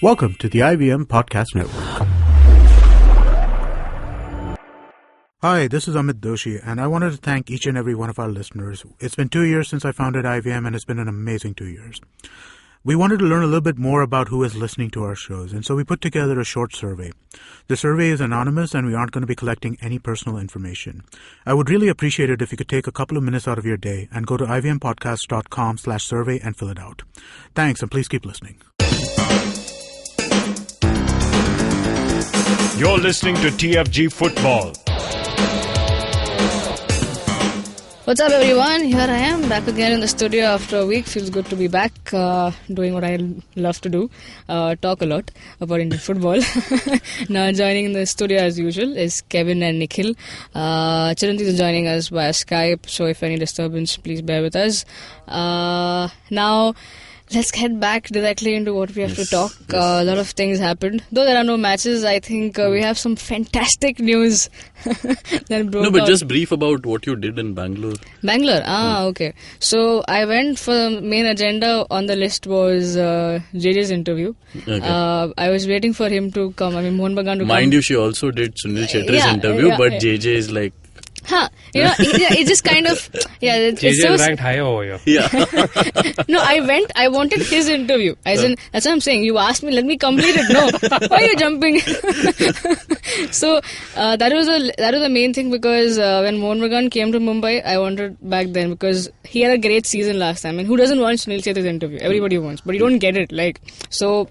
Welcome to the IVM Podcast Network. Hi, this is Amit Doshi, and I wanted to thank each and every one of our listeners. It's been 2 years since I founded IVM, and it's been an amazing 2 years. We wanted to learn a little bit more about who is listening to our shows, and so we put together a short survey. The survey is anonymous, and we aren't going to be collecting any personal information. I would really appreciate it if you could take a couple of minutes out of your day and go to ivmpodcast.com/survey and fill it out. Thanks, and please keep listening. You're listening to TFG Football. What's up, everyone? Here I am, back again in the studio after a week. Feels good to be back, doing what I love to do, talk a lot about Indian football. Now joining in the studio as usual is Kevin and Nikhil. Chiranjeev is joining us via Skype, so if any disturbance, please bear with us. Now, let's get back directly into what we have to talk. A lot of things happened. Though there are no matches, I think we have some fantastic news that broke No, but out. just brief about what you did in Bangalore. Bangalore? Okay. So I went for the main agenda on the list was JJ's interview. Okay. I was waiting for him to come. I mean, Mohan Bagan to come. Mind you, she also did Sunil Chetri's interview, but JJ is like... it just kind of... Yeah, it's JJ so... is ranked higher over here. Yeah. No, I wanted his interview. As in, that's what I'm saying. You asked me, let me complete it. No. Why are you jumping? So, that was the main thing because when Mohan Bagan came to Mumbai, I wanted back then because he had a great season last time. And who doesn't want Sunil Chetri's interview? Everybody wants. But you don't get it. So...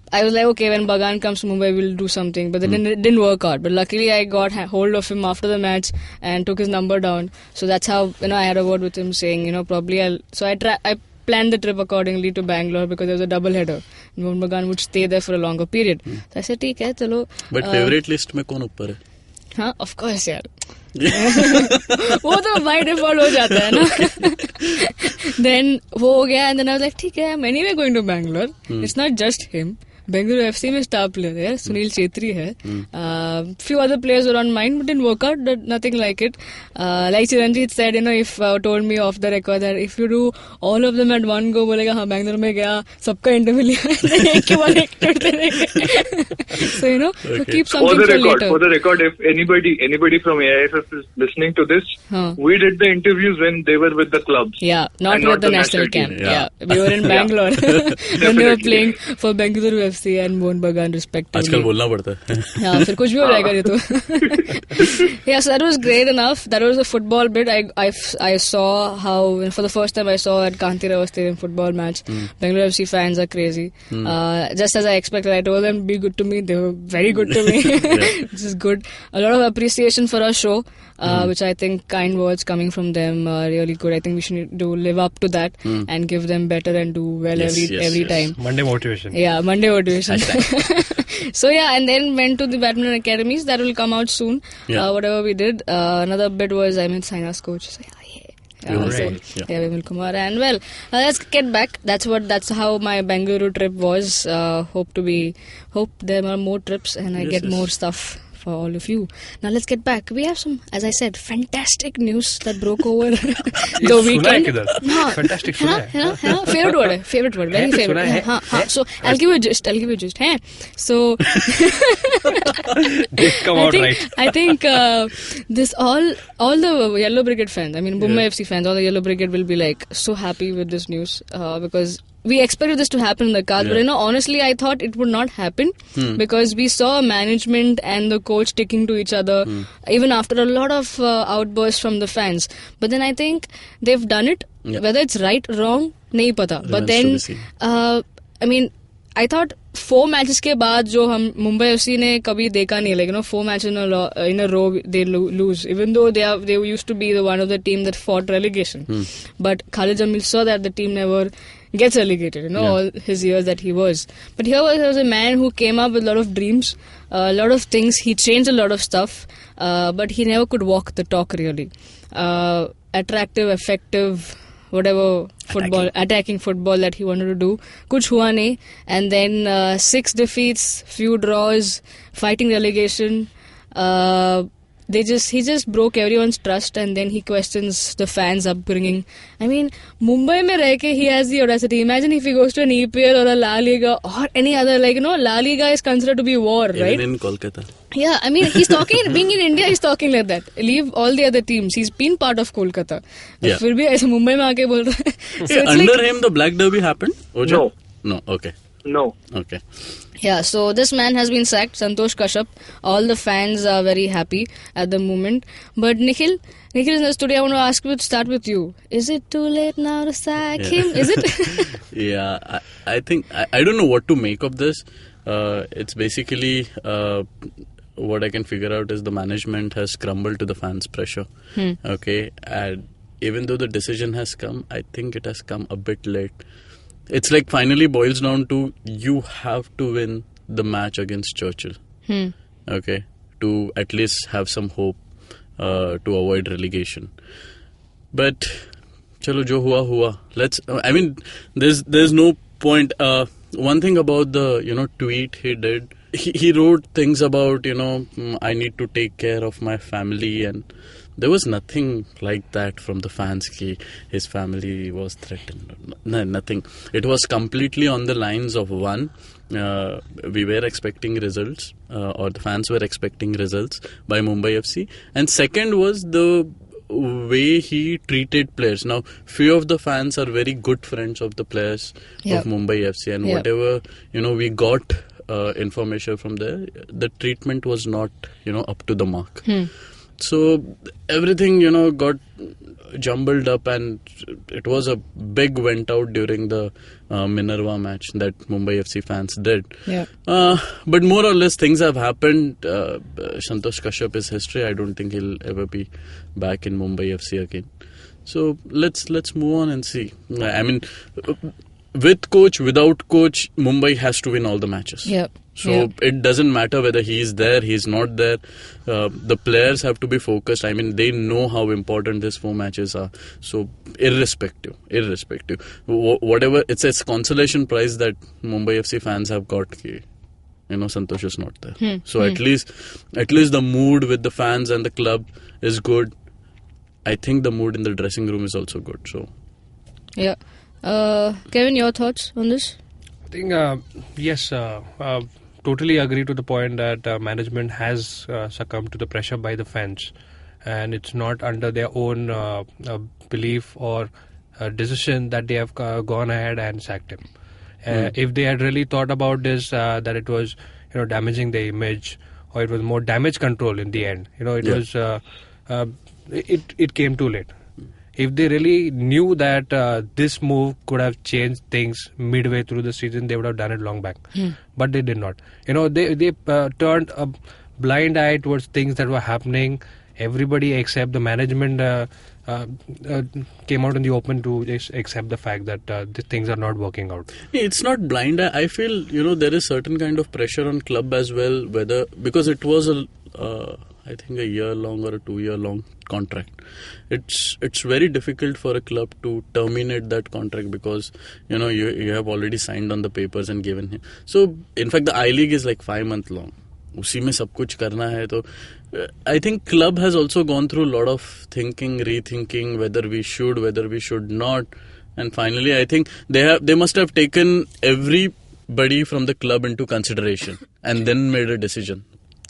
I was like, okay, when Bagan comes to Mumbai, we'll do something. But then it didn't work out. But luckily, I got hold of him after the match and took his number down. So that's how, I had a word with him saying, probably I'll... So I planned the trip accordingly to Bangalore because there was a double header. Mohan Bagan would stay there for a longer period. So I said, ठीक है, चलो. But favorite list में कौन ऊपर है? हाँ, of course, यार. वो तो by default हो जाता है ना. Then वो हो गया and then I was like, ठीक है, I'm anyway going to Bangalore. It's not just him. Bengaluru FC में star player है, Sunil Chhetri है. Few other players were on mine, but didn't work out. Nothing like it. Like Chiranjeev said, if told me off the record that if you do all of them at one go, बोलेगा हाँ Bangalore में गया, सबका interview लिया, एक के बाद एक करते रहेंगे. So so keep something for later. For the record, if anybody from AIFF is listening to this, we did the interviews when they were with the clubs. Yeah, not with the national camp. Yeah, we were in Bangalore when they were playing for Bengaluru FC and Mohan Bagan respectively. आजकल बोलना पड़ता है. Yeah, फिर कुछ भी हो जाएगा ये तो. Yeah, so that was great enough. That was the football bit. I saw how for the first time I saw at Kanti Rao Stadium football match. Bengaluru FC fans are crazy. Just as I expected, I told them be good to me. They were very good to me. This is good. A lot of appreciation for our show, which I think kind words coming from them are really good. I think we should live up to that and give them better and do well every time. Monday motivation. Yeah, Monday motivation. So yeah, and then went to the badminton academies. That will come out soon. Whatever we did. Another bit was I met Saina's coach. So Vimal Kumar. And well, let's get back. That's how my Bengaluru trip was. Hope there are more trips and I get more stuff for all of you. Now let's get back. We have some, as I said, fantastic news that broke over the weekend. Fantastic सुना है. Favorite word, very favorite. So I'll give you a gist. So I think this all the Yellow Brigade fans, I mean Mumbai FC fans, all the Yellow Brigade will be like so happy with this news because we expected this to happen in the card, but honestly, I thought it would not happen because we saw management and the coach sticking to each other, even after a lot of outbursts from the fans. But then I think they've done it. Whether it's right, wrong, nahi pata. But then, I mean, I thought 4 matches के बाद जो हम Mumbai FC ने कभी देखा नहीं, like 4 matches in a row they lose, even though they used to be the one of the team that fought relegation. But Khalid Jamil saw that the team never gets relegated, all his years that he was. But here was a man who came up with a lot of dreams, a lot of things. He changed a lot of stuff, but he never could walk the talk really. Attractive, effective, whatever attacking football that he wanted to do. Kuch hua nahi. And then 6 defeats, few draws, fighting relegation. he just broke everyone's trust, and then he questions the fans' upbringing. I mean, Mumbai mein reh ke he has the audacity. Imagine if he goes to an EPL or a La Liga or any other, La Liga is considered to be war, right? Even in Kolkata. Yeah, I mean, he's talking, being in India, he's talking like that. Leave all the other teams. He's been part of Kolkata. Yeah. फिर भी ऐसे मुंबई में आके बोल रहा है. So Under him, the Black Derby happened? Oja? No. No, okay. No. Okay. Yeah, so this man has been sacked, Santosh Kashyap. All the fans are very happy at the moment. But Nikhil is in the studio. I want to start with you. Is it too late now to sack him? Is it? Yeah, I think, I don't know what to make of this. It's basically, what I can figure out is the management has crumbled to the fans' pressure. Okay, and even though the decision has come, I think it has come a bit late. It's like finally boils down to you have to win the match against Churchill. Okay, to at least have some hope to avoid relegation. But chalo jo hua. Let's. I mean, there's no point. One thing about the tweet he did. He wrote things about I need to take care of my family, and there was nothing like that from the fans. His family was threatened. No, nothing. It was completely on the lines of one. We were expecting results, or the fans were expecting results by Mumbai FC, and second was the way he treated players. Now, few of the fans are very good friends of the players of Mumbai FC, and whatever we got information from there, the treatment was not up to the mark. So everything got jumbled up, and it was a big went out during the Minerva match that Mumbai FC fans did. But more or less things have happened. Santosh Kashyap is history. I don't think he'll ever be back in Mumbai FC again. So let's move on and see. I mean, with coach, without coach, Mumbai has to win all the matches. So it doesn't matter whether he is there, he is not there. The players have to be focused. I mean, they know how important these 4 matches are. So irrespective, whatever, it's a consolation prize that Mumbai FC fans have got. Santosh is not there. So at least the mood with the fans and the club is good. I think the mood in the dressing room is also good. So Kevin, your thoughts on this? I think, yes, totally agree to the point that management has succumbed to the pressure by the fans, and it's not under their own belief or decision that they have gone ahead and sacked him. If they had really thought about this, that it was damaging the image, or it was more damage control in the end, it came too late. If they really knew that this move could have changed things midway through the season, they would have done it long back. But they did not. They turned a blind eye towards things that were happening. Everybody except the management came out in the open to accept the fact that these things are not working out. It's not blind eye. I feel there is certain kind of pressure on club as well, because it was I think a year-long or a 2-year-long contract. It's very difficult for a club to terminate that contract because you have already signed on the papers and given him. So in fact the I-League is like 5 months long. उसी में सब कुछ करना है तो I think club has also gone through a lot of thinking, rethinking whether we should not, and finally I think they must have taken everybody from the club into consideration and then made a decision.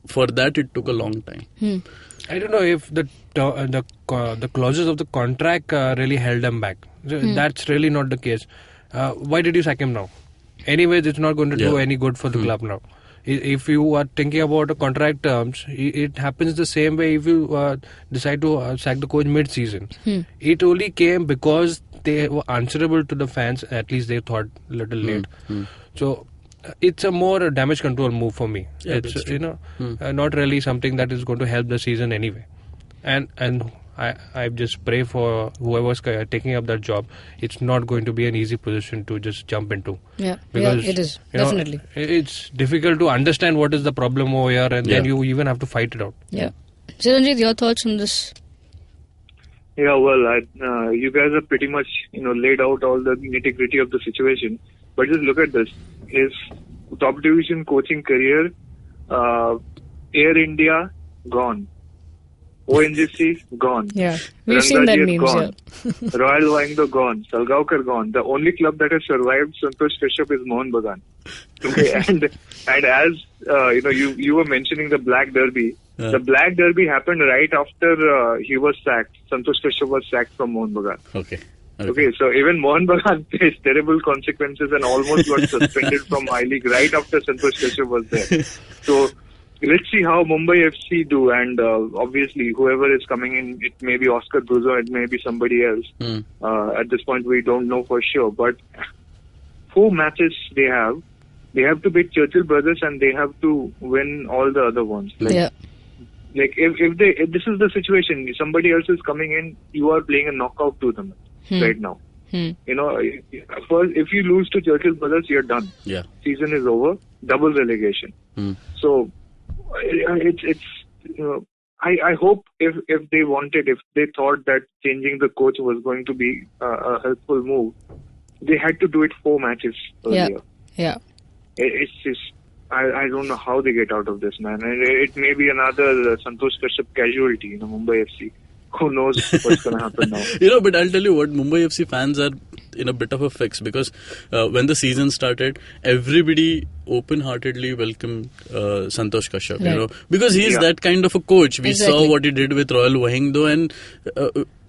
For that it took a long time. I don't know if the clauses of the contract really held them back. That's really not the case. Why did you sack him now? Anyways, it's not going to do any good for the club now. If you are thinking about the contract terms, it happens the same way if you decide to sack the coach mid-season. It only came because they were answerable to the fans, at least they thought a little late. So it's a more damage control move for me. It's not really something that is going to help the season anyway. And I just pray for whoever's taking up that job. It's not going to be an easy position to just jump into. Because it is definitely. It's difficult to understand what is the problem over here, and then you even have to fight it out. Chiranjit, your thoughts on this? Yeah, well, you guys have pretty much laid out all the nitty-gritty of the situation. But just look at this: his top division coaching career, Air India gone. ONGC gone. Yeah, we've seen that Rangaji is memes. gone. Yeah. Royal Wahingdo gone. Salgaonkar gone. The only club that has survived Santosh Kashyap is Mohan Bagan. Okay, and as you were mentioning the Black Derby. Yeah. The Black Derby happened right after he was sacked. Santosh Kashyap was sacked from Mohan Bagan. Okay. So even Mohan Bagan faced terrible consequences and almost got suspended from I-League right after Santosh Kashyap was there. So let's see how Mumbai FC do, and obviously whoever is coming in, it may be Oscar Bruzon, it may be somebody else. At this point we don't know for sure, but 4 matches they have to beat Churchill Brothers and they have to win all the other ones. Like if this is the situation, somebody else is coming in, you are playing a knockout tournament right now. First, if you lose to Churchill Brothers, you're done. Yeah. Season is over. Double relegation. So it's I hope if they thought that changing the coach was going to be a helpful move, they had to do it 4 matches earlier. Yeah. It's just I don't know how they get out of this, man. And it may be another Santosh Kashyap casualty in Mumbai FC. Who knows what's going to happen now? But I'll tell you what, Mumbai FC fans are in a bit of a fix because when the season started, everybody open-heartedly welcomed Santosh Kashyap, Right. because he is that kind of a coach. We Exactly. saw what he did with Royal Wahingdo, and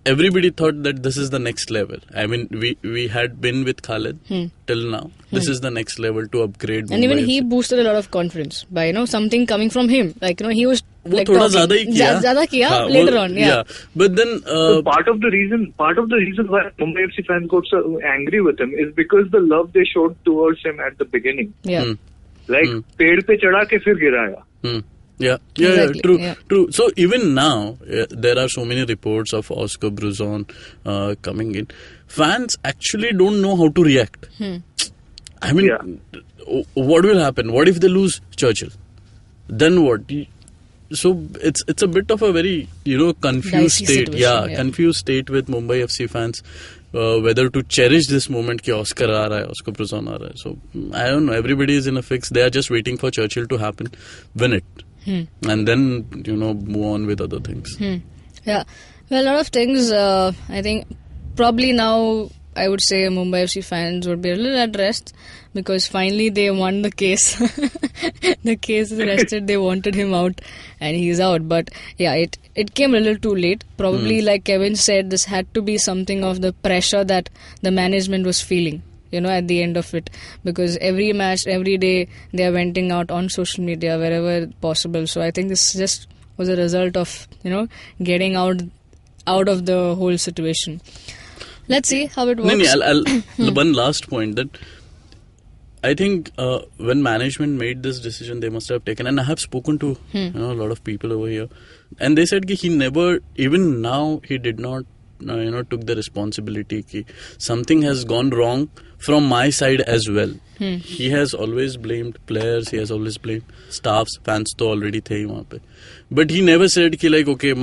everybody thought that this is the next level. I mean, we had been with Khalid till now. This is the next level to upgrade. And Mumbai even he FC. boosted a lot of confidence by something coming from him. Like he was वो like थोड़ा talking. ज़्यादा ही किया. ज़्यादा किया हाँ, later वो- on. Yeah. But then So part of the reason why Mumbai FC fans got so angry with him is because the love they showed towards him at the beginning. Yeah. Like पेड़ पे चढ़ा के फिर गिराया. Yeah, Exactly, true, yeah. true. So even now, there are so many reports of Oscar Bruzon coming in. Fans actually don't know how to react. I mean, what will happen? What if they lose Churchill? Then what? So it's a bit of a very confused Dicey state. situation, yeah. Confused state with Mumbai FC fans. Whether to cherish this moment कि Oscar आ रहा है, Oscar Bruzon आ रहा है. So I don't know. Everybody is in a fix. They are just waiting for Churchill to happen, win it, and then move on with other things. Yeah. Well, a lot of things. I think probably now I would say Mumbai FC fans would be a little at rest because finally they won the case. The case is rested. They wanted him out, and he's out. But yeah, it came a little too late. Probably, like Kevin said, this had to be something of the pressure that the management was feeling. At the end of it, because every match, every day, they are venting out on social media wherever possible. So I think this just was a result of getting out of the whole situation. Let's see how it works. I'll one last point that I think when management made this decision, they must have taken, and I have spoken to a lot of people over here, and they said that he never, even now, he did not took the responsibility ki something has gone wrong from my side as well. He has always blamed players, he has always blamed staffs, fans to already the wahan pe. But he never said ki like, okay,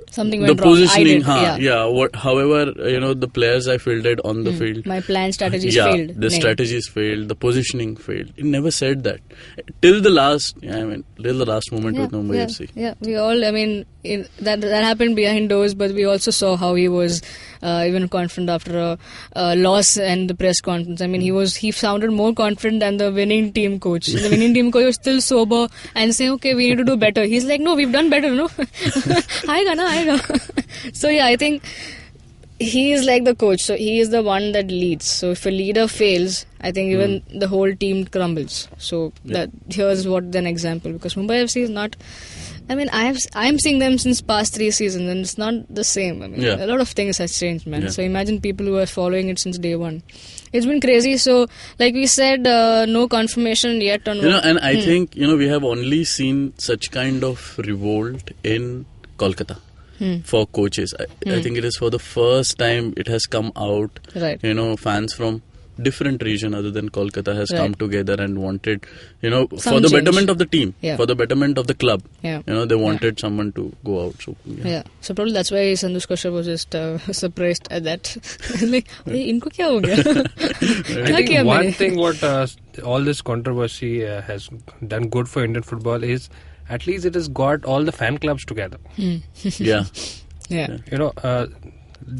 something the went wrong. positioning, I did, however, the players I fielded on the field. My plan strategies failed. The strategies failed, the positioning failed. He never said that. Till the last moment with Mumbai FC. Yeah, we all, that happened behind doors, but we also saw how he was even confident after a loss and the press conference. He sounded more confident than the winning team coach. The winning team coach was still sober and saying, okay, we need to do better. He's like, no, we've done better, no? So yeah, I think he is like the coach. So he is the one that leads. So if a leader fails, I think even the whole team crumbles. So here's an example, because Mumbai FC is not. I'm seeing them since past 3 seasons, and it's not the same. A lot of things has changed, man. Yeah. So imagine people who are following it since day one. It's been crazy. So, like we said, no confirmation yet on. And I think we have only seen such kind of revolt in Kolkata for coaches. I think it is for the first time it has come out. Right. Fans from different region other than Kolkata has come together and wanted, for Some the change. betterment of the team, Yeah. for the betterment of the club. Yeah. They wanted someone to go out. So Yeah. So probably that's why Santosh Kashyap was just surprised at that. Like, इनको क्या हो गया? I क्या think किया one मैंने? thing what all this controversy has done good for Indian football is at least it has got all the fan clubs together. Yeah. Yeah. You know,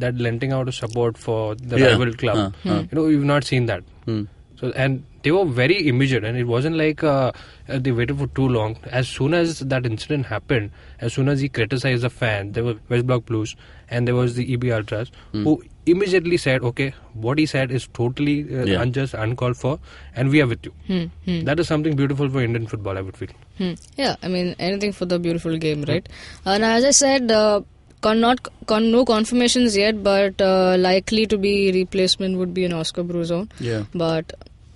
that lending out of support for the Yeah. rival club. You know, we've not seen that. So, and they were very immediate, and it wasn't like they waited for too long. As soon as that incident happened, as soon as he criticized the fan, there were West Block Blues and there was the EB Ultras who immediately said, okay, what he said is totally unjust, uncalled for, and we are with you. That is something beautiful for Indian football, I would feel. Yeah, I mean, anything for the beautiful game, right? And as I said, no confirmations yet, but likely to be replacement would be an Oscar Bruzon. Yeah. But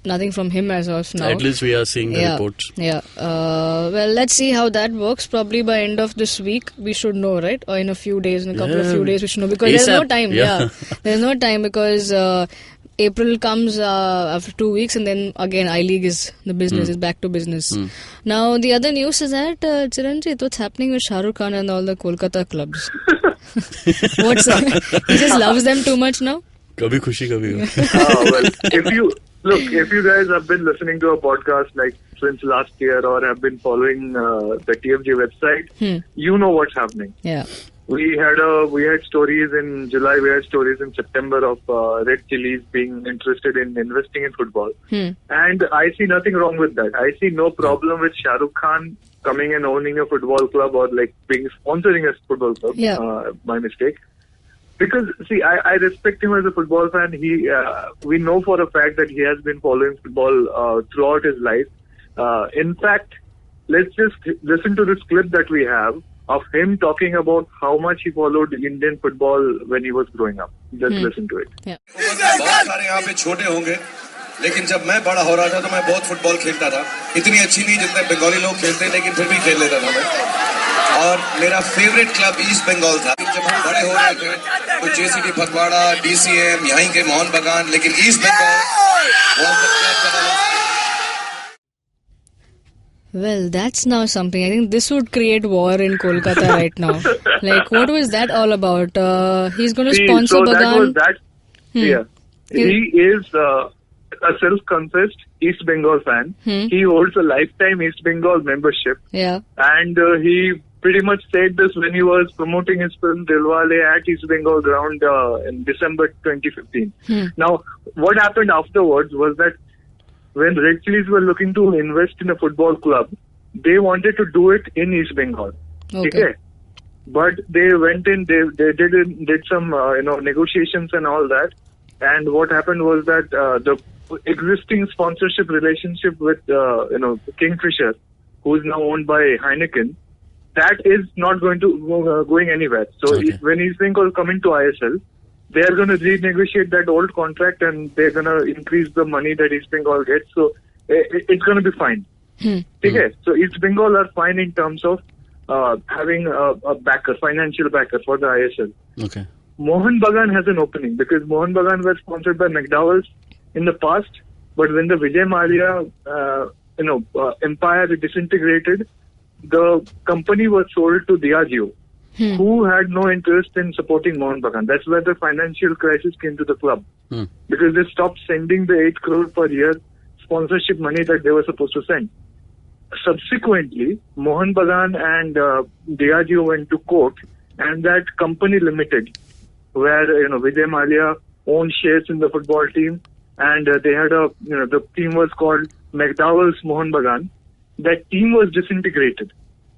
nothing from him as of now. At least we are seeing the reports. Yeah. Well, let's see how that works. Probably by end of this week, we should know, right? Or in a few days, in a couple of few days, we should know. Because there's no time. Yeah. There's no time because April comes after 2 weeks, and then again, I-League is the business, is back to business. Now, the other news is that, Chiranjit, what's happening with Shah Rukh Khan and all the Kolkata clubs? He just loves them too much now? Kabhi khushi, kabhi gham. Well, if you guys have been listening to a podcast like since last year or have been following the TFG website, you know what's happening. Yeah. We had stories in July, we had stories in September of Red Chillies being interested in investing in football. And I see nothing wrong with that. I see no problem with Shah Rukh Khan coming and owning a football club or like being sponsoring a football club. My mistake. Because, see, I respect him as a football fan. We know for a fact that he has been following football throughout his life. In fact, let's just listen to this clip that we have of him talking about how much he followed Indian football when he was growing up. Just listen to it. Yeah. बहुत सारे यहाँ पे छोटे होंगे, लेकिन जब मैं बड़ा हो रहा था तो मैं बहुत फुटबॉल खेलता था. इतनी अच्छी नहीं जितने बंगाली लोग खेलते, लेकिन फिर भी खेल लेता था मैं. और मेरा फेवरेट क्लब ईस्ट बंगाल था. जब हम बड़े हो रहे थे तो जेसीडी फगवाड़ा, डीसीएम, यहीं के मोहन बागान, लेकिन East Bengal was the club that I was. Well, that's now something. I think this would create war in Kolkata right now. Like, what was that all about? He's going to sponsor Bagan. Yeah. He is a self-confessed East Bengal fan. He holds a lifetime East Bengal membership. Yeah. And he pretty much said this when he was promoting his film Dilwale at East Bengal ground in December 2015. Now, what happened afterwards was that when Red Chillies were looking to invest in a football club, they wanted to do it in East Bengal. Okay. But they went in, they did some negotiations and all that. And what happened was that the existing sponsorship relationship with Kingfisher, who is now owned by Heineken, that is not going anywhere. So when East Bengal come into ISL, they are going to renegotiate that old contract and they're going to increase the money that East Bengal gets. So it's going to be fine. Okay. So East Bengal are fine in terms of having a financial backer for the ISL. Okay. Mohun Bagan has an opening because Mohun Bagan was sponsored by McDowell's in the past, but when the Vijay Mallya empire disintegrated, the company was sold to Diageo, who had no interest in supporting Mohun Bagan. That's where the financial crisis came to the club. Because they stopped sending the 8 crore per year sponsorship money that they were supposed to send. Subsequently, Mohun Bagan and Diageo went to court, and that company limited, where Vijay Mallya owned shares in the football team, and they had the team was called McDowell's Mohun Bagan. That team was disintegrated.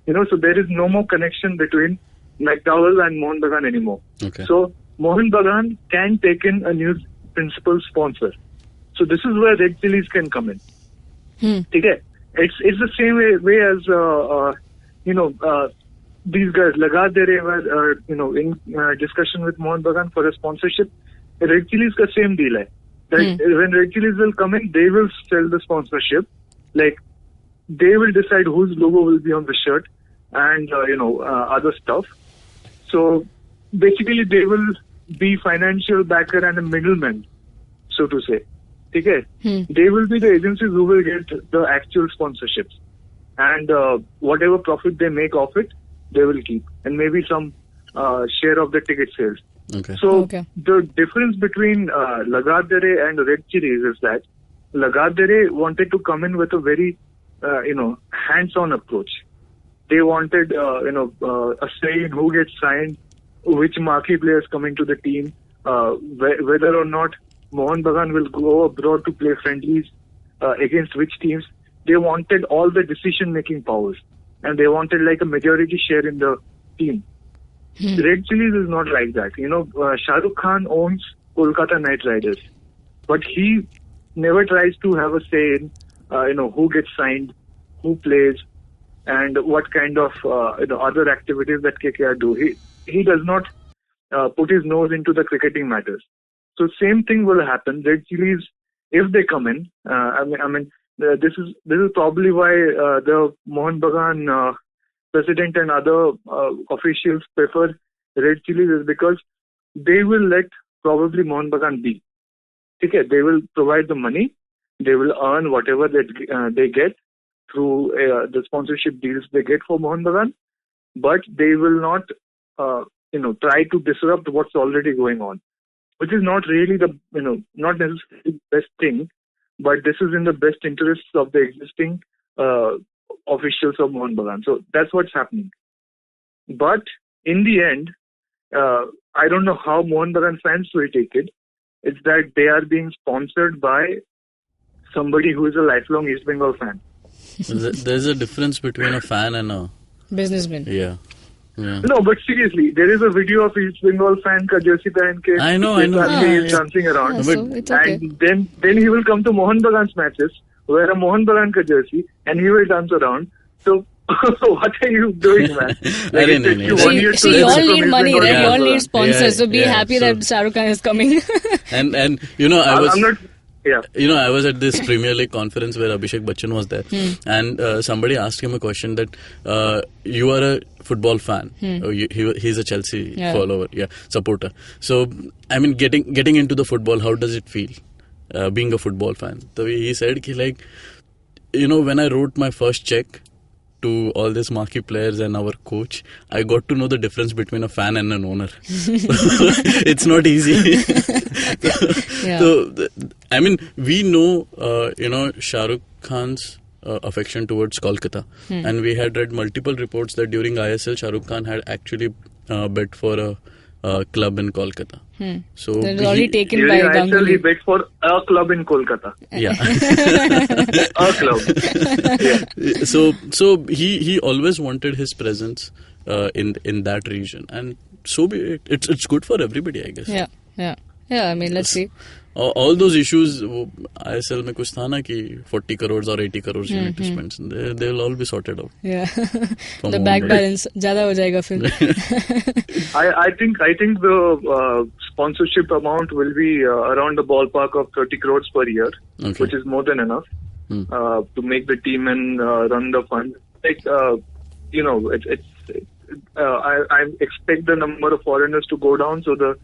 So there is no more connection between McDowell and Mohun Bagan anymore. Okay. So Mohun Bagan can take in a new principal sponsor. So this is where Red Chillies can come in. Okay. It's the same way as these guys. Lagadere were in discussion with Mohun Bagan for a sponsorship. Red Chillies ka same deal hai. When Red Chillies will come in, they will sell the sponsorship. Like they will decide whose logo will be on the shirt and other stuff. So basically, they will be financial backer and a middleman, so to say. Okay? They will be the agencies who will get the actual sponsorships, and whatever profit they make off it, they will keep, and maybe some share of the ticket sales. Okay. So the difference between Lagadere and Red Chillies is that Lagadere wanted to come in with a very hands-on approach. They wanted, a say in who gets signed, which marquee players coming to the team, whether or not Mohan Bagan will go abroad to play friendlies against which teams. They wanted all the decision-making powers, and they wanted like a majority share in the team. Red Chillies is not like that. Shah Rukh Khan owns Kolkata Knight Riders, but he never tries to have a say in, who gets signed, who plays, and what kind of other activities that KKR do. He does not put his nose into the cricketing matters. So same thing will happen. Red Chillies, if they come in, this is probably why the Mohan Bagan president and other officials prefer Red Chillies, is because they will let probably Mohan Bagan be. Okay, they will provide the money. They will earn whatever that they get through the sponsorship deals they get for Mohan Bagan, but they will not, try to disrupt what's already going on, which is not really not necessarily the best thing, but this is in the best interests of the existing officials of Mohan Bagan. So that's what's happening. But in the end, I don't know how Mohan Bagan fans will take it. It's that they are being sponsored by somebody who is a lifelong East Bengal fan. There's a difference between a fan and a businessman. Yeah. No, but seriously, there is a video of East Bengal fan ka jersey pehan ke. I know. He's dancing around. Yeah, so it's okay. And then he will come to Mohan Bagan's matches, wear a Mohan Bagan ka jersey, and he will dance around. So what are you doing, man? See, you all need money, right? Yeah, you all need sponsors. So be happy so that Shah Rukh Khan is coming. and I was at this Premier League conference where Abhishek Bachchan was there, and somebody asked him a question that you are a football fan. He's a Chelsea follower, supporter. So I mean, getting into the football, how does it feel being a football fan? So he said, when I wrote my first check to all these marquee players and our coach, I got to know the difference between a fan and an owner. It's not easy. So, I mean, we know, Shah Rukh Khan's affection towards Kolkata. And we had read multiple reports that during ISL, Shah Rukh Khan had actually bet for a club in Kolkata. So that was already taken by ISL, Ganguly. he bet for a club in Kolkata. Yeah. A club. Yeah. So he always wanted his presence in that region, and so be it. It's good for everybody, I guess. Yeah. I mean, let's see. All those issues, ISL में कुछ था ना कि 40 crores or 80 crores you need to spend. They will all be sorted out. Yeah. The bank balance ज़्यादा हो जाएगा फिर. I think the sponsorship amount will be around the ballpark of 30 crores per year, which is more than enough to make the team and run the fund. I expect the number of foreigners to go down, so the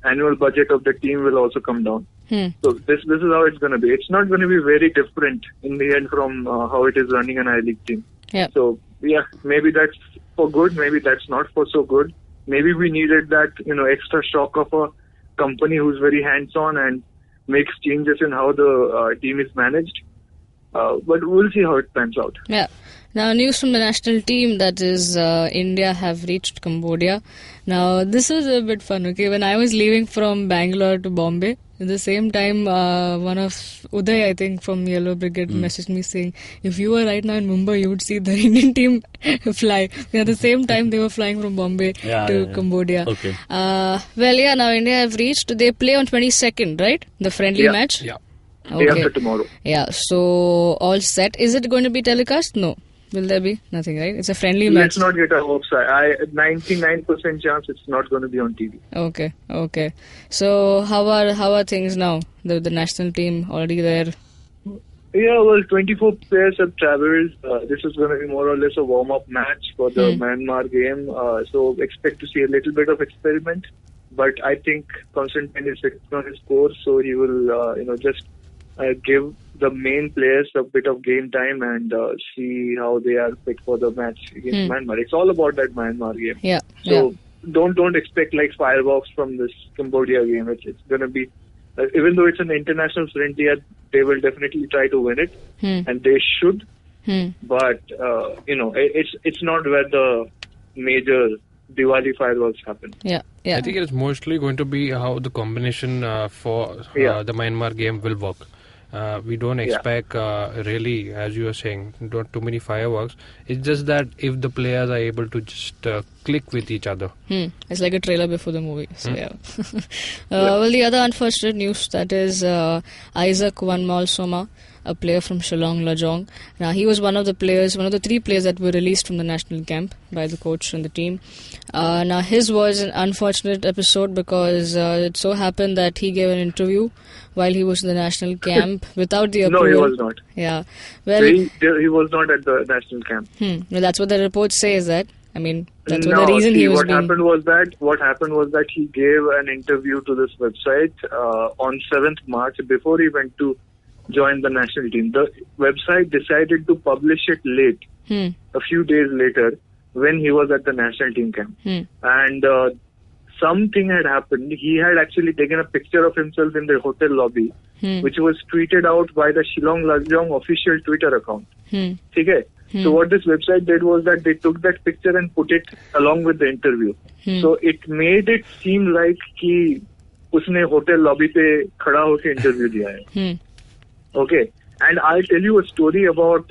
annual budget of the team will also come down. So this is how it's going to be. It's not going to be very different in the end from how it is running an I-League team. Yeah. So maybe that's for good, maybe that's not for so good. Maybe we needed that extra shock of a company who's very hands-on and makes changes in how the team is managed. But we'll see how it pans out. Yeah. Now, news from the national team, that is India have reached Cambodia. Now, this was a bit fun, okay? When I was leaving from Bangalore to Bombay, at the same time, one of Uday, I think, from Yellow Brigade messaged me saying, if you were right now in Mumbai, you would see the Indian team fly. At the same time, they were flying from Bombay to Cambodia. Okay. Now India have reached. They play on 22nd, right? The friendly match? Yeah. Day after tomorrow. Yeah, so all set. Is it going to be telecast? No. Will there be? Nothing, right? It's a friendly match. Let's not get our hopes high. 99% chance it's not going to be on TV. Okay. So how are things now? The national team already there? Yeah, well, 24 players have travelled. This is going to be more or less a warm-up match for the Myanmar game. So expect to see a little bit of experiment. But I think Constantine is on his course, so he will, just give the main players a bit of game time and see how they are fit for the match against Myanmar. It's all about that Myanmar game. Yeah. So don't expect like fireworks from this Cambodia game. It's going to be, even though it's an international friendly, they will definitely try to win it, and they should. but it's not where the major Diwali fireworks happen. Yeah. I think it's mostly going to be how the combination for the Myanmar game will work. We don't expect really, as you were saying, not too many fireworks. It's just that if the players are able to just click with each other. It's like a trailer before the movie. So well, the other unfortunate news, that is Isaac Wanmal Soma, a player from Shillong Lajong. Now, he was one of the 3 players that were released from the national camp by the coach and the team. Now, his was an unfortunate episode because it so happened that he gave an interview while he was in the national camp without the approval. No, he was not. Yeah. Well, he was not at the national camp. Well, that's what the report says. That's what No, the reason he was what happened was that he gave an interview to this website on 7th March before he went to join the national team. The website decided to publish it late, a few days later, when he was at the national team camp. And something had happened. He had actually taken a picture of himself in the hotel lobby, which was tweeted out by the Shillong Lajong official Twitter account. Okay? So what this website did was that they took that picture and put it along with the interview. So it made it seem like कि उसने hotel lobby पे खड़ा होकर interview दिया है. Okay. And I'll tell you a story about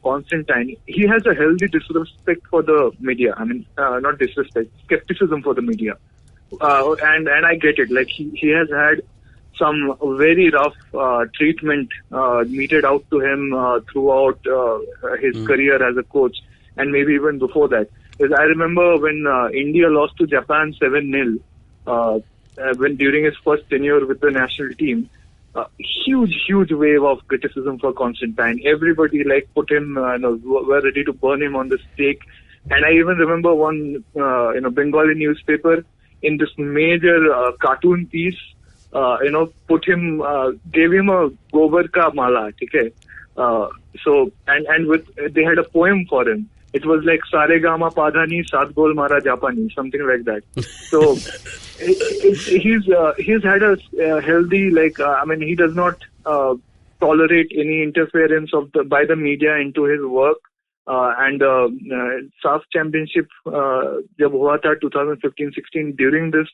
Constantine. He has a healthy disrespect for the media. I mean, not disrespect, skepticism for the media. And I get it. Like he has had some very rough treatment meted out to him throughout his career as a coach, and maybe even before that. Because I remember when India lost to Japan 7-0 when during his first tenure with the national team. Huge wave of criticism for Constantine. Everybody put him, were ready to burn him on the stake. And I even remember one, Bengali newspaper in this major cartoon piece, put him, gave him a Gobar ka mala, okay? So, and they had a poem for him. It was like Saregama Padhani, Saat Gol Mara Japani, something like that. So, he's had a healthy, he does not tolerate any interference by the media into his work. And SAF Championship, jab hua tha 2015-16, during this,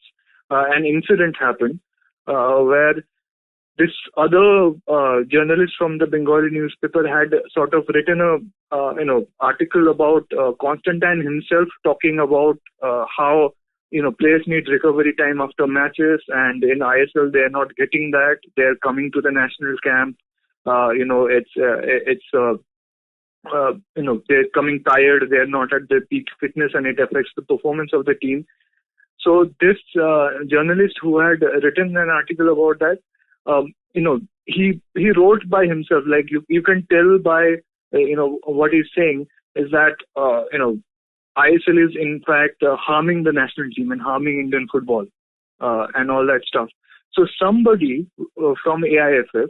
an incident happened where this other journalist from the Bengali newspaper had sort of written a article about Constantine himself, talking about how players need recovery time after matches, and in ISL they are not getting that. They are coming to the national camp. They're coming tired. They are not at their peak fitness, and it affects the performance of the team. So this journalist who had written an article about that, he wrote by himself. Like you can tell by what he's saying is that ISL is in fact harming the national team and harming Indian football and all that stuff. So somebody from AIFF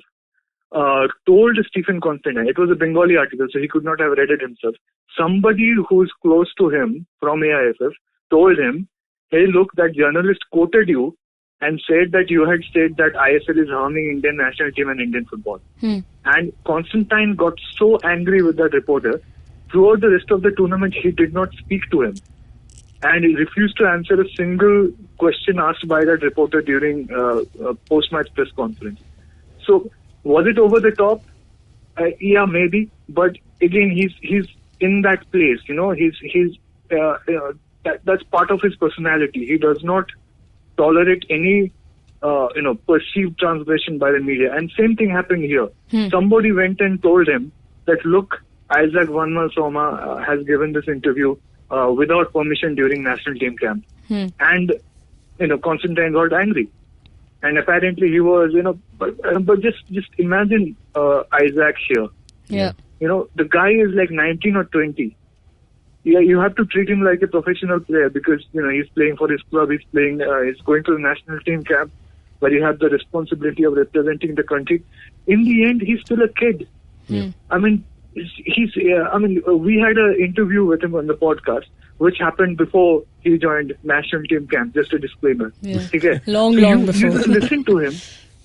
told Stephen Constantine, it was a Bengali article, so he could not have read it himself. Somebody who's close to him from AIFF told him, hey, look, that journalist quoted you and said that you had said that ISL is harming Indian national team and Indian football. And Constantine got so angry with that reporter. Throughout the rest of the tournament, he did not speak to him. And he refused to answer a single question asked by that reporter during a post-match press conference. So, was it over the top? Yeah, maybe. But again, he's in that place. That's part of his personality. He does not tolerate any, perceived transgression by the media. And same thing happened here. Somebody went and told him that, look, Isaac Wanmal Soma has given this interview without permission during national team camp. And, Constantine got angry. And apparently he was, but just imagine Isaac here. Yeah. The guy is like 19 or 20. Yeah, you have to treat him like a professional player because, he's playing for his club, he's going to the national team camp where you have the responsibility of representing the country. In the end, he's still a kid. I mean, we had an interview with him on the podcast, which happened before he joined national team camp. Just a disclaimer. Yeah. Okay? Long before. You just listen to him.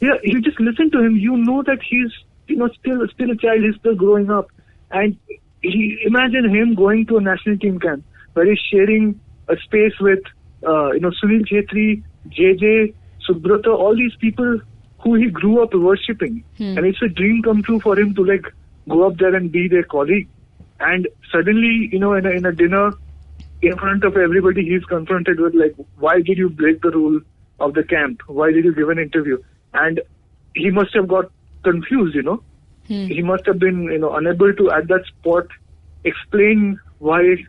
Yeah, you just listen to him. You know that he's, still a child. He's still growing up. And imagine him going to a national team camp where he's sharing a space with, Sunil Chhetri, JJ, Subrata, all these people who he grew up worshipping. And it's a dream come true for him to like go up there and be their colleague. And suddenly, in a dinner in front of everybody, he's confronted with like, why did you break the rule of the camp? Why did you give an interview? And he must have got confused, He must have been, unable to at that spot explain why,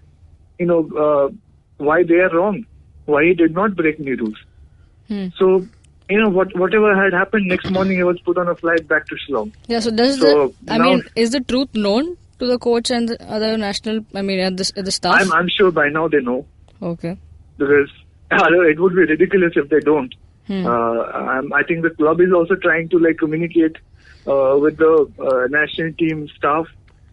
why they are wrong, why he did not break any rules. So, whatever had happened, next morning he was put on a flight back to Shillong. Yeah, so is the truth known to the coach and the other national, at the staff? I'm sure by now they know. Okay. Because it would be ridiculous if they don't. I think the club is also trying to communicate with the national team staff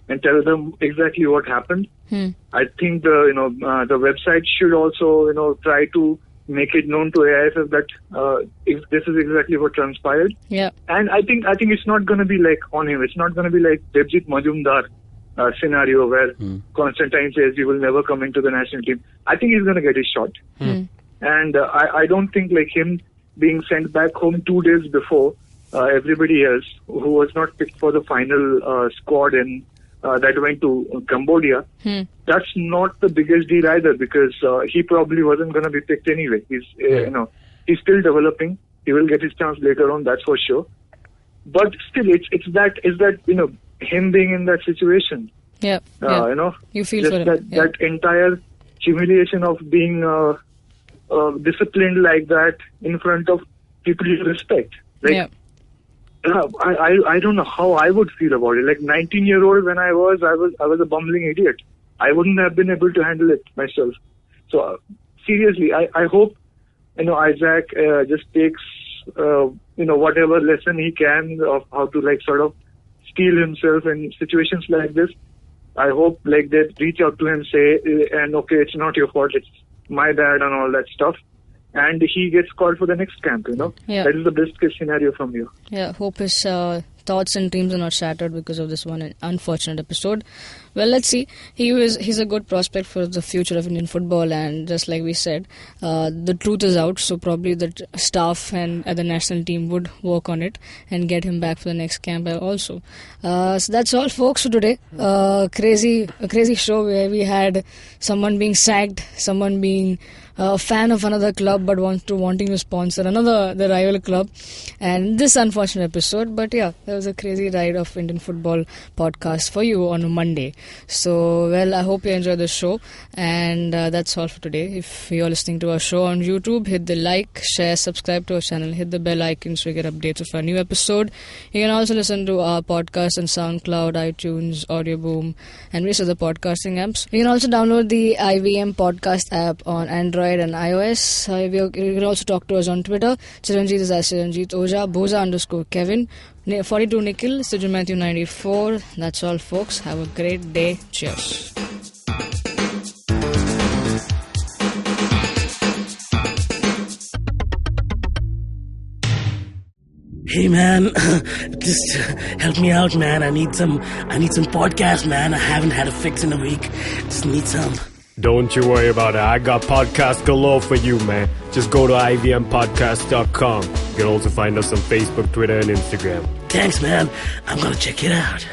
and tell them exactly what happened. I think the website should also try to make it known to AIFF that if this is exactly what transpired. Yeah. And I think it's not going to be like on him. It's not going to be like Devjit Majumdar scenario where Constantine says you will never come into the national team. I think he's going to get his shot. And I don't think like him being sent back home 2 days before everybody else who was not picked for the final squad and that went to Cambodia, that's not the biggest deal either, because he probably wasn't going to be picked anyway. He's he's still developing. He will get his chance later on, that's for sure. But still, it's that him being in that situation. Yeah. You feel for him. That entire humiliation of being disciplined like that in front of people you respect. I don't know how I would feel about it. Like 19-year-old when I was a bumbling idiot. I wouldn't have been able to handle it myself. So seriously, I hope Isaac just takes whatever lesson he can of how to sort of steel himself in situations like this. I hope they reach out to him, say, and okay, it's not your fault, it's my bad and all that stuff. And he gets called for the next camp, Yeah. That is the best case scenario from you. Yeah, hope his thoughts and dreams are not shattered because of this one unfortunate episode. Well, let's see. He's a good prospect for the future of Indian football, and just like we said, the truth is out, so probably the staff and the national team would work on it and get him back for the next camp also. So that's all, folks, for today. A crazy show where we had someone being sacked, someone being a fan of another club but wanting to sponsor the rival club, and this unfortunate episode. But yeah, there was a crazy ride of Indian football podcast for you on a Monday. So, well, I hope you enjoyed the show, and that's all for today. If you're listening to our show on YouTube, hit the like, share, subscribe to our channel, hit the bell icon so you get updates of our new episode. You can also listen to our podcast on SoundCloud, iTunes, Audioboom, and various other podcasting apps. You can also download the IVM podcast app on Android and iOS. You can also talk to us on Twitter. Chiranjit is at Chiranjit Oja, Boza_Kevin, 42 Nikhil, Siju Matthew 94. That's all, folks. Have a great day. Cheers. Hey man, just help me out, man. I need some podcasts, man. I haven't had a fix in a week. Just need some. Don't you worry about it. I got podcast galore for you, man. Just go to ivmpodcast.com. You can also find us on Facebook, Twitter, and Instagram. Thanks, man. I'm gonna check it out.